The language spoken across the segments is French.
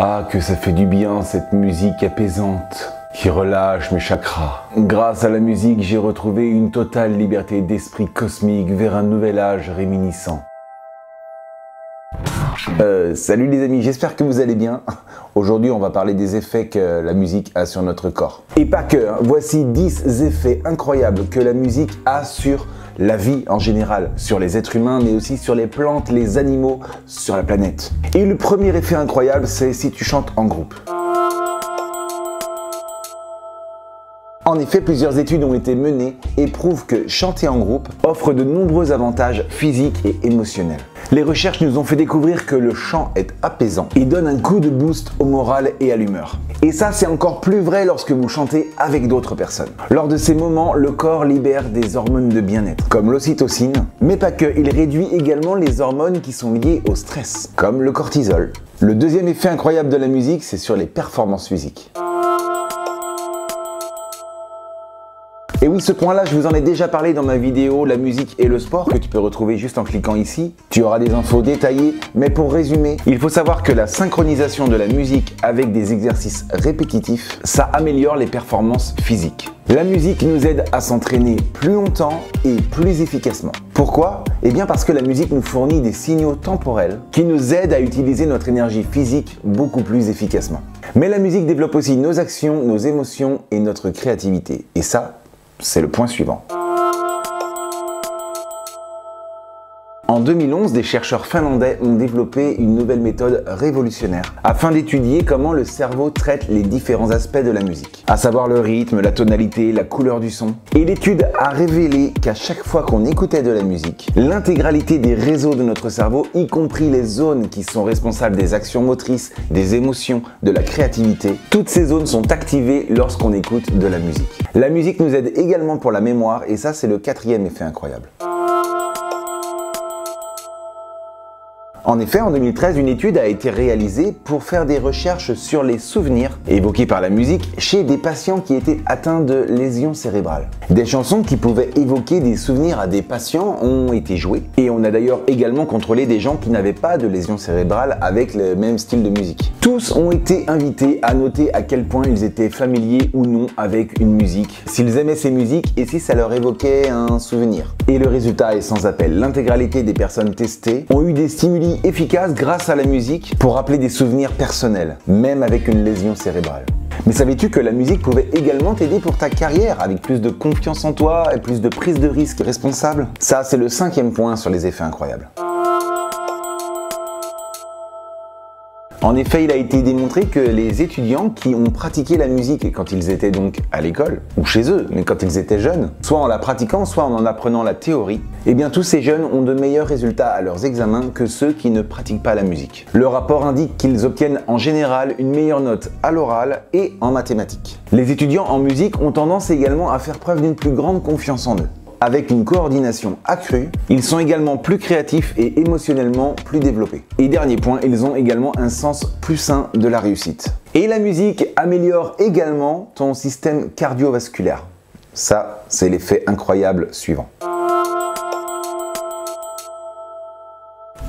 Ah, que ça fait du bien cette musique apaisante qui relâche mes chakras. Grâce à la musique, j'ai retrouvé une totale liberté d'esprit cosmique vers un nouvel âge réminiscent. Salut les amis, j'espère que vous allez bien. Aujourd'hui, on va parler des effets que la musique a sur notre corps. Et pas que, hein. Voici 10 effets incroyables que la musique a sur la vie en général, sur les êtres humains, mais aussi sur les plantes, les animaux, sur la planète. Et le premier effet incroyable, c'est si tu chantes en groupe. En effet, plusieurs études ont été menées et prouvent que chanter en groupe offre de nombreux avantages physiques et émotionnels. Les recherches nous ont fait découvrir que le chant est apaisant et donne un coup de boost au moral et à l'humeur. Et ça, c'est encore plus vrai lorsque vous chantez avec d'autres personnes. Lors de ces moments, le corps libère des hormones de bien-être, comme l'ocytocine, mais pas que, il réduit également les hormones qui sont liées au stress, comme le cortisol. Le deuxième effet incroyable de la musique, c'est sur les performances physiques. Et oui, ce point-là, je vous en ai déjà parlé dans ma vidéo La musique et le sport, que tu peux retrouver juste en cliquant ici. Tu auras des infos détaillées, mais pour résumer, il faut savoir que la synchronisation de la musique avec des exercices répétitifs, ça améliore les performances physiques. La musique nous aide à s'entraîner plus longtemps et plus efficacement. Pourquoi? Eh bien parce que la musique nous fournit des signaux temporels qui nous aident à utiliser notre énergie physique beaucoup plus efficacement. Mais la musique développe aussi nos actions, nos émotions et notre créativité. Et ça, c'est le point suivant. En 2011, des chercheurs finlandais ont développé une nouvelle méthode révolutionnaire afin d'étudier comment le cerveau traite les différents aspects de la musique, à savoir le rythme, la tonalité, la couleur du son. Et l'étude a révélé qu'à chaque fois qu'on écoutait de la musique, l'intégralité des réseaux de notre cerveau, y compris les zones qui sont responsables des actions motrices, des émotions, de la créativité, toutes ces zones sont activées lorsqu'on écoute de la musique. La musique nous aide également pour la mémoire et ça, c'est le quatrième effet incroyable. En effet, en 2013, une étude a été réalisée pour faire des recherches sur les souvenirs évoqués par la musique chez des patients qui étaient atteints de lésions cérébrales. Des chansons qui pouvaient évoquer des souvenirs à des patients ont été jouées et on a d'ailleurs également contrôlé des gens qui n'avaient pas de lésions cérébrales avec le même style de musique. Tous ont été invités à noter à quel point ils étaient familiers ou non avec une musique, s'ils aimaient ces musiques et si ça leur évoquait un souvenir. Et le résultat est sans appel. L'intégralité des personnes testées ont eu des stimuli efficace grâce à la musique pour rappeler des souvenirs personnels, même avec une lésion cérébrale. Mais savais-tu que la musique pouvait également t'aider pour ta carrière, avec plus de confiance en toi et plus de prise de risque responsable? Ça, c'est le cinquième point sur les effets incroyables. En effet, il a été démontré que les étudiants qui ont pratiqué la musique quand ils étaient donc à l'école, ou chez eux, mais quand ils étaient jeunes, soit en la pratiquant, soit en apprenant la théorie, eh bien tous ces jeunes ont de meilleurs résultats à leurs examens que ceux qui ne pratiquent pas la musique. Le rapport indique qu'ils obtiennent en général une meilleure note à l'oral et en mathématiques. Les étudiants en musique ont tendance également à faire preuve d'une plus grande confiance en eux. Avec une coordination accrue, ils sont également plus créatifs et émotionnellement plus développés. Et dernier point, ils ont également un sens plus sain de la réussite. Et la musique améliore également ton système cardiovasculaire. Ça, c'est l'effet incroyable suivant.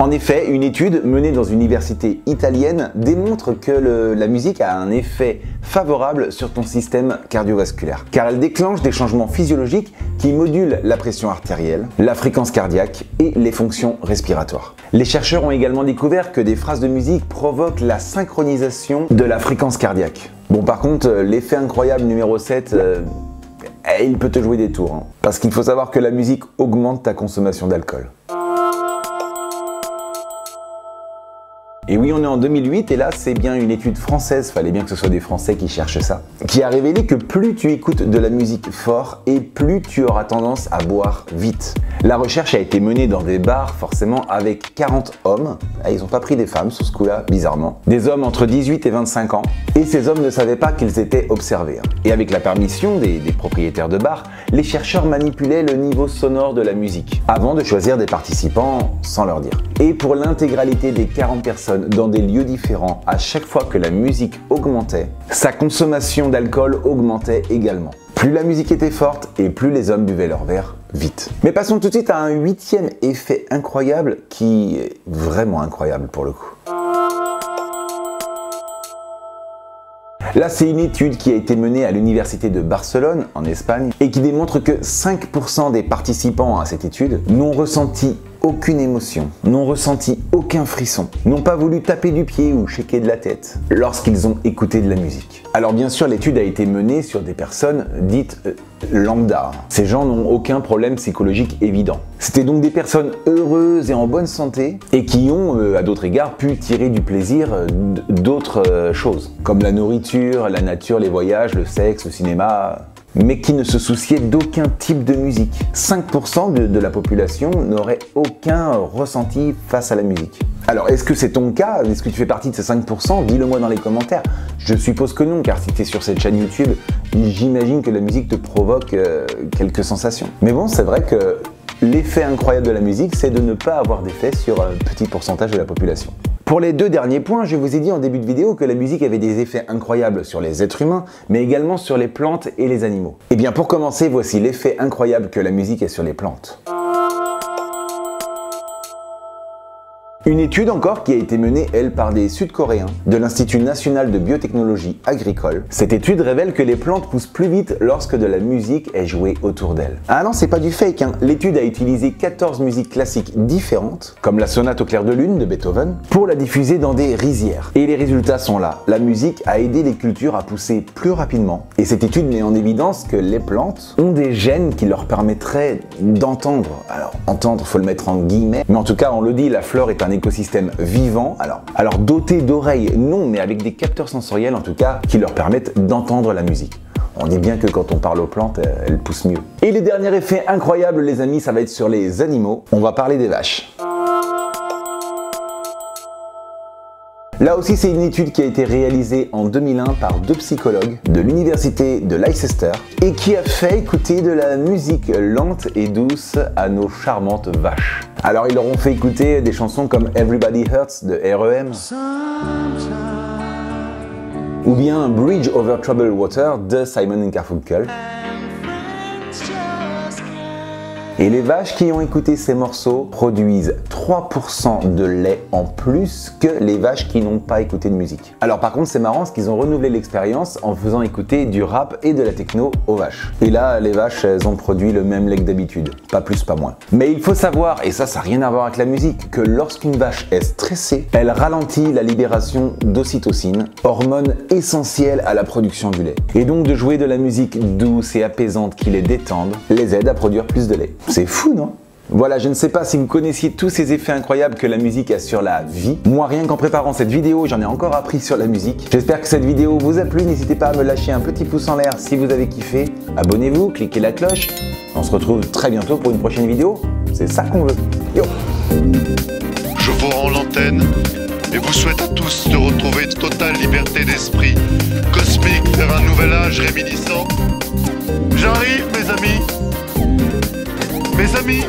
En effet, une étude menée dans une université italienne démontre que la musique a un effet favorable sur ton système cardiovasculaire, car elle déclenche des changements physiologiques qui modulent la pression artérielle, la fréquence cardiaque et les fonctions respiratoires. Les chercheurs ont également découvert que des phrases de musique provoquent la synchronisation de la fréquence cardiaque. Bon, par contre, l'effet incroyable numéro 7, il peut te jouer des tours, hein, parce qu'il faut savoir que la musique augmente ta consommation d'alcool. Et oui, on est en 2008 et là, c'est bien une étude française, fallait bien que ce soit des Français qui cherchent ça, qui a révélé que plus tu écoutes de la musique fort et plus tu auras tendance à boire vite. La recherche a été menée dans des bars, forcément, avec 40 hommes. Ils n'ont pas pris des femmes sur ce coup-là, bizarrement. Des hommes entre 18 et 25 ans. Et ces hommes ne savaient pas qu'ils étaient observés. Et avec la permission des propriétaires de bars, les chercheurs manipulaient le niveau sonore de la musique, avant de choisir des participants sans leur dire. Et pour l'intégralité des 40 personnes dans des lieux différents, à chaque fois que la musique augmentait, sa consommation d'alcool augmentait également. Plus la musique était forte et plus les hommes buvaient leur verre vite. Mais passons tout de suite à un 8e effet incroyable qui est vraiment incroyable pour le coup. Là, c'est une étude qui a été menée à l'université de Barcelone, en Espagne, et qui démontre que 5% des participants à cette étude n'ont ressenti aucune émotion, n'ont ressenti aucun frisson, n'ont pas voulu taper du pied ou shaker de la tête lorsqu'ils ont écouté de la musique. Alors bien sûr, l'étude a été menée sur des personnes dites lambda. Ces gens n'ont aucun problème psychologique évident. C'était donc des personnes heureuses et en bonne santé et qui ont, à d'autres égards, pu tirer du plaisir d'autres choses, comme la nourriture, la nature, les voyages, le sexe, le cinéma, mais qui ne se souciaient d'aucun type de musique. 5% de la population n'aurait aucun ressenti face à la musique. Alors, est-ce que c'est ton cas? Est-ce que tu fais partie de ces 5%? Dis-le moi dans les commentaires. Je suppose que non, car si tu es sur cette chaîne YouTube, j'imagine que la musique te provoque quelques sensations. Mais bon, c'est vrai que l'effet incroyable de la musique, c'est de ne pas avoir d'effet sur un petit pourcentage de la population. Pour les deux derniers points, je vous ai dit en début de vidéo que la musique avait des effets incroyables sur les êtres humains, mais également sur les plantes et les animaux. Et bien pour commencer, voici l'effet incroyable que la musique a sur les plantes. Une étude encore qui a été menée, elle, par des Sud-Coréens de l'Institut national de biotechnologie agricole. Cette étude révèle que les plantes poussent plus vite lorsque de la musique est jouée autour d'elles. Ah non, c'est pas du fake, hein. L'étude a utilisé 14 musiques classiques différentes, comme la sonate au clair de lune de Beethoven, pour la diffuser dans des rizières. Et les résultats sont là. La musique a aidé les cultures à pousser plus rapidement. Et cette étude met en évidence que les plantes ont des gènes qui leur permettraient d'entendre. Alors, entendre, faut le mettre en guillemets, mais en tout cas, on le dit, la flore est un écosystème vivant, alors doté d'oreilles, non, mais avec des capteurs sensoriels en tout cas, qui leur permettent d'entendre la musique. On dit bien que quand on parle aux plantes, elles poussent mieux. Et le dernier effet incroyable, les amis, ça va être sur les animaux. On va parler des vaches. Là aussi, c'est une étude qui a été réalisée en 2001 par deux psychologues de l'université de Leicester et qui a fait écouter de la musique lente et douce à nos charmantes vaches. Alors, ils leur ont fait écouter des chansons comme Everybody Hurts de R.E.M. ou bien Bridge Over Troubled Water de Simon & Garfunkel. Et les vaches qui ont écouté ces morceaux produisent 3% de lait en plus que les vaches qui n'ont pas écouté de musique. Alors par contre, c'est marrant parce qu'ils ont renouvelé l'expérience en faisant écouter du rap et de la techno aux vaches. Et là, les vaches, elles ont produit le même lait que d'habitude. Pas plus, pas moins. Mais il faut savoir, et ça n'a rien à voir avec la musique, que lorsqu'une vache est stressée, elle ralentit la libération d'ocytocine, hormone essentielle à la production du lait. Et donc de jouer de la musique douce et apaisante qui les détende, les aide à produire plus de lait. C'est fou, non? Voilà, je ne sais pas si vous connaissiez tous ces effets incroyables que la musique a sur la vie. Moi, rien qu'en préparant cette vidéo, j'en ai encore appris sur la musique. J'espère que cette vidéo vous a plu. N'hésitez pas à me lâcher un petit pouce en l'air si vous avez kiffé. Abonnez-vous, cliquez la cloche. On se retrouve très bientôt pour une prochaine vidéo. C'est ça qu'on veut. Yo! Je vous rends l'antenne et vous souhaite à tous de retrouver une totale liberté d'esprit cosmique vers un nouvel âge réminiscent. J'arrive, mes amis. Mes amis